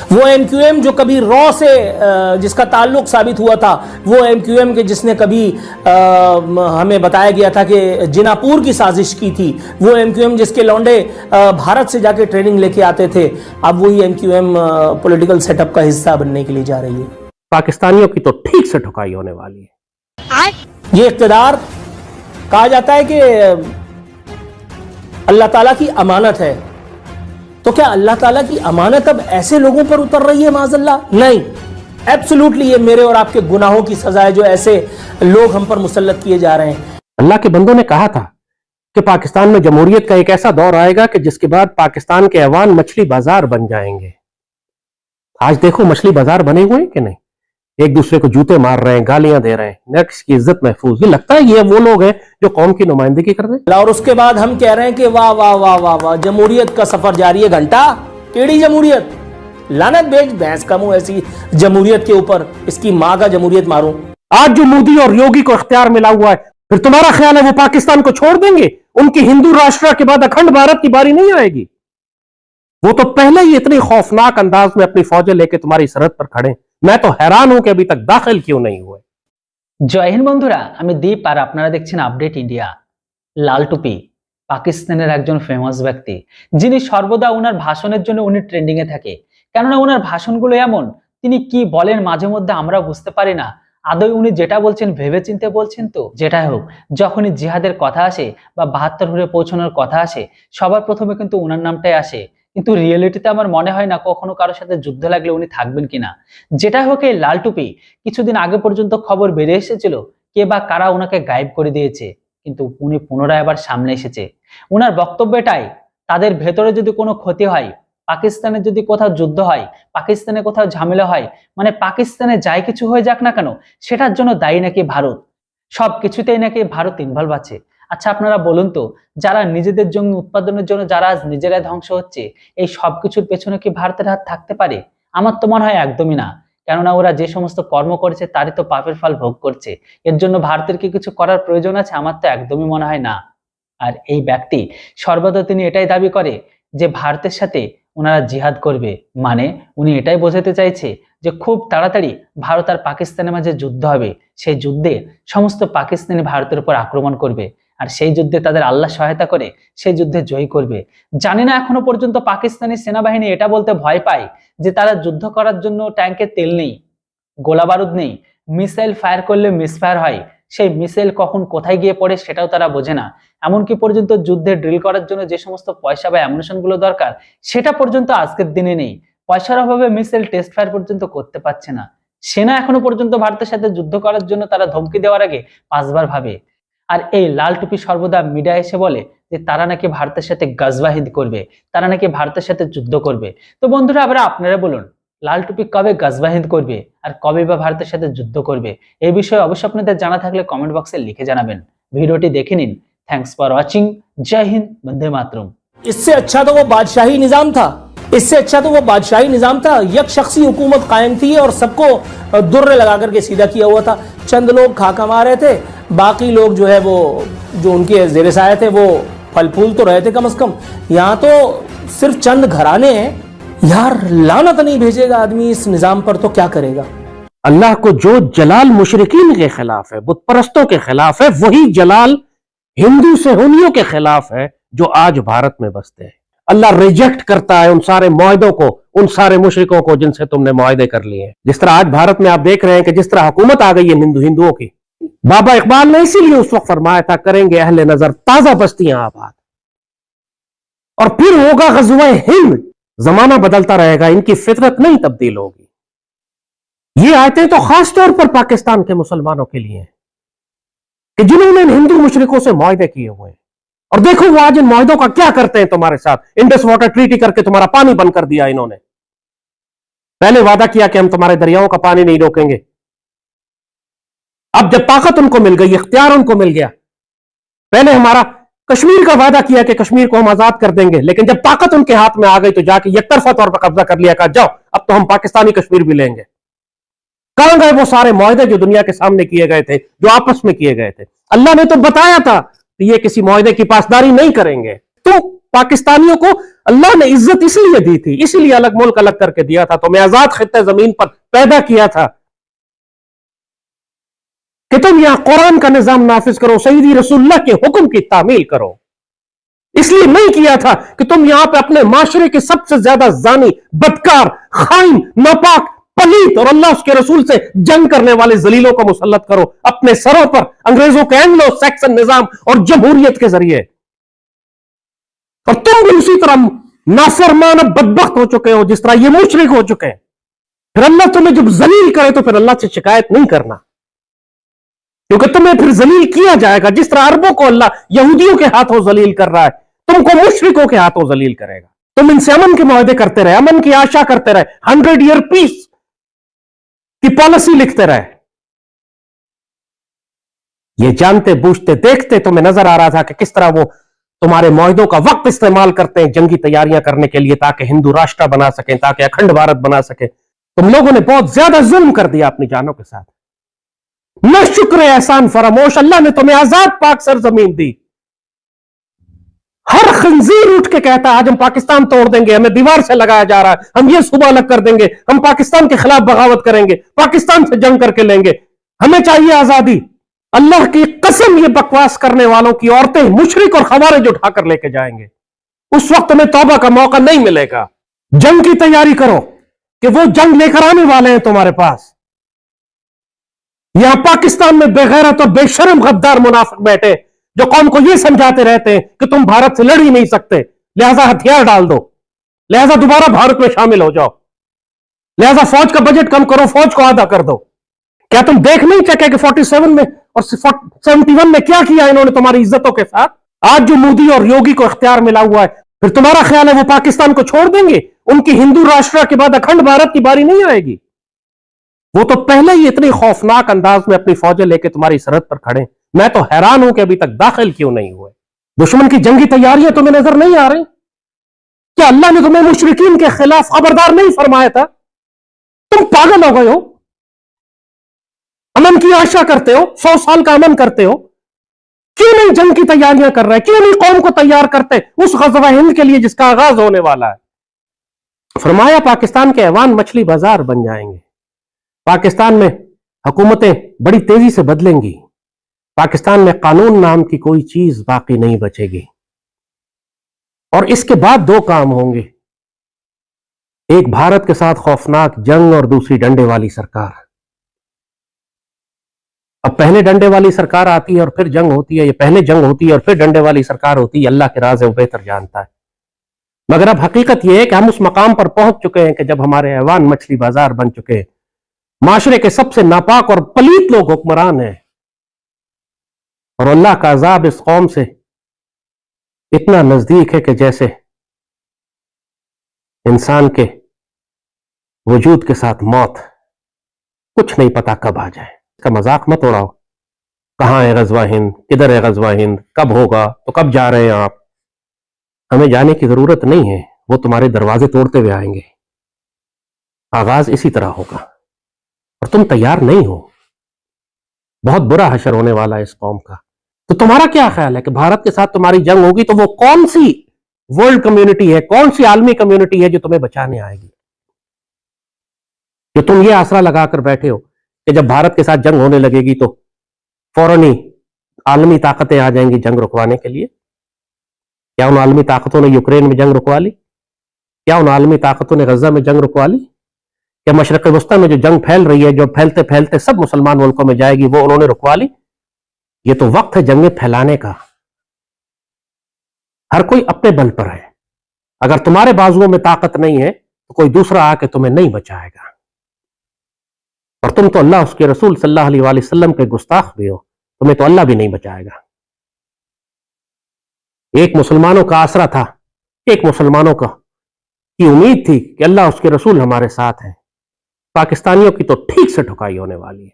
वो एमक्यूएम जो कभी रॉ से जिसका ताल्लुक साबित हुआ था, वो एमक्यूएम के जिसने कभी हमें बताया गया था कि जिनापुर की साजिश की थी, वो एमक्यूएम जिसके लौंडे भारत से जाके ट्रेनिंग लेके आते थे, अब वही एमक्यूएम पॉलिटिकल सेटअप का हिस्सा बनने के लिए जा रही है। पाकिस्तानियों की तो ठीक से ठुकाई होने वाली है। ये इक़्तिदार कहा जाता है कि अल्लाह ताला की अमानत है, तो क्या अल्लाह ताला की अमानत अब ऐसे लोगों पर उतर रही है माज़अल्लाह? नहीं, एब्सोल्युटली ये मेरे और आपके गुनाहों की सजा है जो ऐसे लोग हम पर मुसल्लत किए जा रहे हैं। अल्लाह के बंदों ने कहा था कि पाकिस्तान में जमहूरियत का एक ऐसा दौर आएगा कि जिसके बाद पाकिस्तान के ऐवान मछली बाजार बन जाएंगे। आज देखो मछली बाजार बने हुए हैं कि नहीं, एक दूसरे को जूते मार रहे हैं, गालियां दे रहे हैं, न किसी की इज्जत महफूज। ये लगता है ये वो लोग हैं जो कौम की नुमाइंदगी कर रहे हैं। और उसके बाद हम कह रहे हैं कि वाह वाह वाह वाह वाह, जमहूरियत का सफर जारी है। घंटा केड़ी जमहूरियत, लानत भेज भैंस का मुंह ऐसी जमहूरियत के ऊपर, इसकी माँ का जमहूरियत मारूं। आज जो मोदी और योगी को इख्तियार मिला हुआ है, फिर तुम्हारा ख्याल है वो पाकिस्तान को छोड़ देंगे? उनकी हिंदू राष्ट्र के बाद अखंड भारत की बारी नहीं आएगी। वो तो पहले ही इतनी खौफनाक अंदाज में अपनी फौजें लेके तुम्हारी सरहद पर खड़े। मैं तो हैरान हूं कि अभी तक दाखिल क्यों नहीं हुए। জয় হিন্দ বন্ধুরা, আমি দীপ আর আপনারা দেখছেন আপডেট ইন্ডিয়া। লাল টুপি পাকিস্তানের একজন ফেমাস ব্যক্তি, যিনি সর্বদা ওনার ভাষণের জন্য উনি ট্রেন্ডিং এ থাকে। কেননা ওনার ভাষণগুলো এমন, তিনি কি বলেন মাঝে মধ্যে আমরা বুঝতে পারি না আদৌ উনি যেটা বলছেন ভেবে চিন্তে বলছেন তো। যেটাই হোক, যখনই জিহাদের কথা আসে বা 72 হুরে পৌঁছানোর কথা আসে, সবার প্রথমে কিন্তু ওনার নামটাই আসে। কিন্তু রিয়েলিটিতে আমার মনে হয় না কখনো কারোর সাথে যুদ্ধ লাগলে উনি থাকবেন কিনা। যেটা হোক, এই লাল টুপি কিছুদিন আগে পর্যন্ত খবর বেরিয়ে এসেছিল কে বা কারা ওনাকে গায়েব করে দিয়েছে, কিন্তু উনি পুনরায় আবার সামনে এসেছে। ওনার বক্তব্য এটাই, তাদের ভেতরে যদি কোনো ক্ষতি হয়, পাকিস্তানে যদি কোথাও যুদ্ধ হয়, পাকিস্তানে কোথাও ঝামেলা হয়, মানে পাকিস্তানে যাই কিছু হয়ে যাক না কেন, সেটার জন্য দায়ী নাকি ভারত। সবকিছুতেই নাকি ভারত ইনভলভ আছে। আচ্ছা আপনারা বলুন তো, যারা নিজেদের জমি উৎপাদনের জন্য যারা আজ নিজেরাই ধ্বংস হচ্ছে, এই সবকিছুর পেছনে কি ভারতের হাত থাকতে পারে? আমার তো মনে হয় একদমই না। কেননা ওরা যে সমস্ত কর্ম করেছে তারই তো পাপের ফল ভোগ করছে। এর জন্য ভারতের কি কিছু করার প্রয়োজন আছে? আমার তো একদমই মনে হয় না। আর এই ব্যক্তি সর্বদা তিনি এটাই দাবি করে যে ভারতের সাথে ওনারা জিহাদ করবে, মানে উনি এটাই বোঝাতে চাইছে যে খুব তাড়াতাড়ি ভারত আর পাকিস্তানের মাঝে যুদ্ধ হবে। সেই যুদ্ধে সমস্ত পাকিস্তানি ভারতের উপর আক্রমণ করবে, আর সেই যুদ্ধে তাদের আল্লাহ সহায়তা করে সেই যুদ্ধে জয়ী করবে। জানি না এখনো পর্যন্ত পাকিস্তানি সেনাবাহিনী এটা বলতে ভয় পায় যে তারা যুদ্ধ করার জন্য ট্যাঙ্কে তেল নেই, গোলা বারুদ নেই, মিসাইল ফায়ার করলে মিসফায়ার হয়, সেই মিসাইল কখন কোথায় গিয়ে পড়ে সেটাও তারা বোঝে না। এমনকি পর্যন্ত যুদ্ধে ড্রিল করার জন্য যে সমস্ত পয়সা বা অ্যামুনিশন গুলো দরকার, সেটা পর্যন্ত আজকের দিনে নেই। পয়সার অভাবে মিসাইল টেস্ট ফায়ার পর্যন্ত করতে পারছে না। সেনা এখনো পর্যন্ত ভারতের সাথে যুদ্ধ করার জন্য তারা ধমকি দেওয়ার আগে 5 বার ভাবে। আর এই লাল টুপি সর্বদা মিডিয়া এসে বলে যে তারা নাকি ভারতের সাথে গজওয়াহিদ করবে, তারা নাকি ভারতের সাথে যুদ্ধ করবে। তো বন্ধুরা, আবার আপনারা বলুন, লাল টুপি কবে গজওয়াহিদ করবে আর কবে বা ভারতের সাথে যুদ্ধ করবে? এই বিষয়ে অবশ্যই আপনাদের জানা থাকলে কমেন্ট বক্সে লিখে জানাবেন। ভিডিওটি দেখে নিন। Thanks for watching. जय हिंद, वंदे मातरम। इससे अच्छा तो वो बादशाही निजाम था, इससे अच्छा तो वो बादशाही निजाम था। एक शख्सी हुकूमत कायम थी और सबको दुर्रे लगा करके सीधा किया हुआ था। चंद लोग खा कमा रहे थे, बाकी लोग जो है वो जो उनके ज़ेरे साए थे वो फल फूल तो रहे थे कम से कम। यहाँ तो सिर्फ चंद घराने हैं यार। लानत नहीं भेजेगा आदमी इस निजाम पर तो क्या करेगा? अल्लाह को जो जलाल मुशरिकीन के खिलाफ है, बुत परस्तों के खिलाफ है, वही जलाल हिंदू सेहूनियों के खिलाफ है जो आज भारत में बसते हैं। अल्लाह रिजेक्ट करता है उन सारे मुआहदों को, उन सारे मुशरिकों को जिनसे तुमने मुआहदे कर लिए हैं। जिस तरह आज भारत में आप देख रहे हैं कि जिस तरह हुकूमत आ गई है हिंदुओं की, बाबा इकबाल ने इसीलिए उस वक्त फरमाया था, करेंगे अहले नजर ताजा बस्तियां आबाद, और फिर होगा गज़वा हिंद। जमाना बदलता रहेगा, इनकी फितरत नहीं तब्दील होगी। ये आयतें तो खास तौर पर पाकिस्तान के मुसलमानों के लिए हैं कि जिन्होंने हिंदू मुशरिकों से मुआहदे किए हुए हैं। और देखो वो आज इन मुआहदों का क्या करते हैं तुम्हारे साथ। इंडस वाटर ट्रीटी करके तुम्हारा पानी बंद कर दिया इन्होंने। पहले वादा किया कि हम तुम्हारे दरियाओं का पानी नहीं रोकेंगे, अब जब ताकत उनको मिल गई, इख्तियार उनको मिल गया। पहले हमारा कश्मीर का वादा किया कि कश्मीर को हम आजाद कर देंगे, लेकिन जब ताकत उनके हाथ में आ गई तो जाके एकतरफा तौर पर कब्जा कर लिया, कहा जाओ अब तो हम पाकिस्तानी कश्मीर भी लेंगे। कहां गए वो सारे मुआहदे जो दुनिया के सामने किए गए थे, जो आपस में किए गए थे? अल्लाह ने तो बताया था कि ये किसी मुआहदे की पासदारी नहीं करेंगे। तो पाकिस्तानियों को अल्लाह ने इज्जत इसलिए दी थी, इसलिए अलग मुल्क अलग करके दिया था, तुम्हें आजाद खित्ते जमीन पर पैदा किया था कि तुम यहां कुरान का निजाम नाफिज करो, सईदी रसूलुल्लाह के हुक्म की तामील करो। इसलिए नहीं किया था कि तुम यहां पे अपने माशरे के सबसे ज्यादा जानी, बदकार, खाइन, नापाक, पलीत और अल्लाह उसके रसूल से जंग करने वाले जलीलों को मुसल्लत करो अपने सरों पर, अंग्रेजों के एंग्लो सैक्सन निजाम और जमहूरियत के जरिए। और तुम भी उसी तरह नाफरमान बदबख्त हो चुके हो जिस तरह ये मुशरिक हो चुके हैं। फिर अल्लाह तुम्हें जब जलील करे तो फिर अल्लाह से शिकायत नहीं करना, क्योंकि तुम्हें फिर जलील किया जाएगा जिस तरह अरबों को अल्लाह यहूदियों के हाथों जलील कर रहा है, तुमको मुशरिकों के हाथों जलील करेगा। तुम इनसे अमन के मुआहदे करते रहे, अमन की आशा करते रहे, 100 ईयर पीस की पॉलिसी लिखते रहे। ये जानते बूझते देखते तुम्हें नजर आ रहा था कि किस तरह वो तुम्हारे मुआहदों का वक्त इस्तेमाल करते हैं जंगी तैयारियां करने के लिए, ताकि हिंदू राष्ट्र बना सकें, ताकि अखंड भारत बना सके। तुम लोगों ने बहुत ज्यादा जुल्म कर दिया अपनी जानों के साथ। न शुक्र एहसान फरामोश, अल्लाह ने तुम्हें आजाद पाक सरजमीन दी। हर खंजीर उठ के कहता है आज हम पाकिस्तान तोड़ देंगे, हमें दीवार से लगाया जा रहा है, हम ये सूबा अलग कर देंगे, हम पाकिस्तान के खिलाफ बगावत करेंगे, पाकिस्तान से जंग करके लेंगे, हमें चाहिए आजादी। अल्लाह की कसम, ये बकवास करने वालों की औरतें मुशरिक और खवारिज उठाकर लेके जाएंगे। उस वक्त में तौबा का मौका नहीं मिलेगा। जंग की तैयारी करो कि वो जंग लेकर आने वाले हैं तुम्हारे पास। यहां पाकिस्तान में बेगैरत और बेशर्म गद्दार मुनाफिक बैठे जो कौम को यह समझाते रहते हैं कि तुम भारत से लड़ ही नहीं सकते, लिहाजा हथियार डाल दो, लिहाजा दोबारा भारत में शामिल हो जाओ, लिहाजा फौज का बजट कम करो, फौज को आधा कर दो। क्या तुम देख नहीं सके कि 47 में और 71 में क्या किया इन्होंने तुम्हारी इज्जतों के साथ? आज जो मोदी और योगी को इख्तियार मिला हुआ है, फिर तुम्हारा ख्याल है वो पाकिस्तान को छोड़ देंगे? उनकी हिंदू राष्ट्र के बाद अखंड भारत की बारी नहीं आएगी। वो तो पहले ही इतनी खौफनाक अंदाज में अपनी फौजें लेके तुम्हारी सरहद पर खड़े। मैं तो हैरान हूं कि अभी तक दाखिल क्यों नहीं हुए। दुश्मन की जंगी तैयारियां तुम्हें नजर नहीं आ रही? क्या अल्लाह ने तुम्हें मुशरिकीन के खिलाफ खबरदार नहीं फरमाया था? तुम पागल हो गए हो, अमन की आशा करते हो, 100 साल का अमन करते हो, क्यों नहीं जंग की तैयारियां कर रहे? क्यों नहीं कौम को तैयार करते उस गज़वा हिंद के लिए जिसका आगाज होने वाला है? फरमाया पाकिस्तान के ऐवान मछली बाजार बन जाएंगे, पाकिस्तान में हुकूमतें बड़ी तेजी से बदलेंगी, पाकिस्तान में कानून नाम की कोई चीज बाकी नहीं बचेगी। और इसके बाद 2 काम होंगे, एक भारत के साथ खौफनाक जंग और दूसरी डंडे वाली सरकार। अब पहले डंडे वाली सरकार आती है और फिर जंग होती है, ये पहले जंग होती है और फिर डंडे वाली सरकार होती है। अल्लाह के राज है, वो बेहतर जानता है। मगर अब हकीकत यह है कि हम उस मकाम पर पहुंच चुके हैं कि जब हमारे ऐवान मछली बाजार बन चुके हैं, माशरे के सबसे नापाक और पलीत लोग हुक्मरान हैं, और अल्लाह का अजाब इस कौम से इतना नजदीक है कि जैसे इंसान के वजूद के साथ मौत, कुछ नहीं पता कब आ जाए। इसका मजाक मत उड़ाओ। कहां है गज़वा हिंद, किधर है गज़वा हिंद, कब होगा, तो कब जा रहे हैं आप? हमें जाने की जरूरत नहीं है, वो तुम्हारे दरवाजे तोड़ते हुए आएंगे। आगाज इसी तरह होगा और तुम तैयार नहीं हो। बहुत बुरा हशर होने वाला है इस कौम का। तो तुम्हारा क्या ख्याल है कि भारत के साथ तुम्हारी जंग होगी तो वो कौन सी वर्ल्ड कम्युनिटी है, कौन सी आलमी कम्युनिटी है जो तुम्हें बचाने आएगी? जो तुम ये आसरा लगाकर बैठे हो कि जब भारत के साथ जंग होने लगेगी तो फौरन ही आलमी ताकतें आ जाएंगी जंग रुकवाने के लिए। क्या उन आलमी ताकतों ने यूक्रेन में जंग रुकवा ली? क्या उन आलमी ताकतों ने गजा में जंग रुकवा ली? क्या मशरक़ वस्ता में जो जंग फैल रही है, जो फैलते फैलते सब मुसलमान मुल्कों में जाएगी, वो उन्होंने रुकवा ली? ये तो वक्त है जंगें फैलाने का। हर कोई अपने बल पर है। अगर तुम्हारे बाजुओं में ताकत नहीं है तो कोई दूसरा आके तुम्हें नहीं बचाएगा। और तुम तो अल्लाह उसके रसूल सल्लल्लाहु अलैहि वसल्लम के गुस्ताख भी हो, तुम्हें तो अल्लाह भी नहीं बचाएगा। एक मुसलमानों का आसरा था, एक मुसलमानों की उम्मीद थी कि अल्लाह उसके रसूल हमारे साथ है। पाकिस्तानियों की तो ठीक से ठुकाई होने वाली है।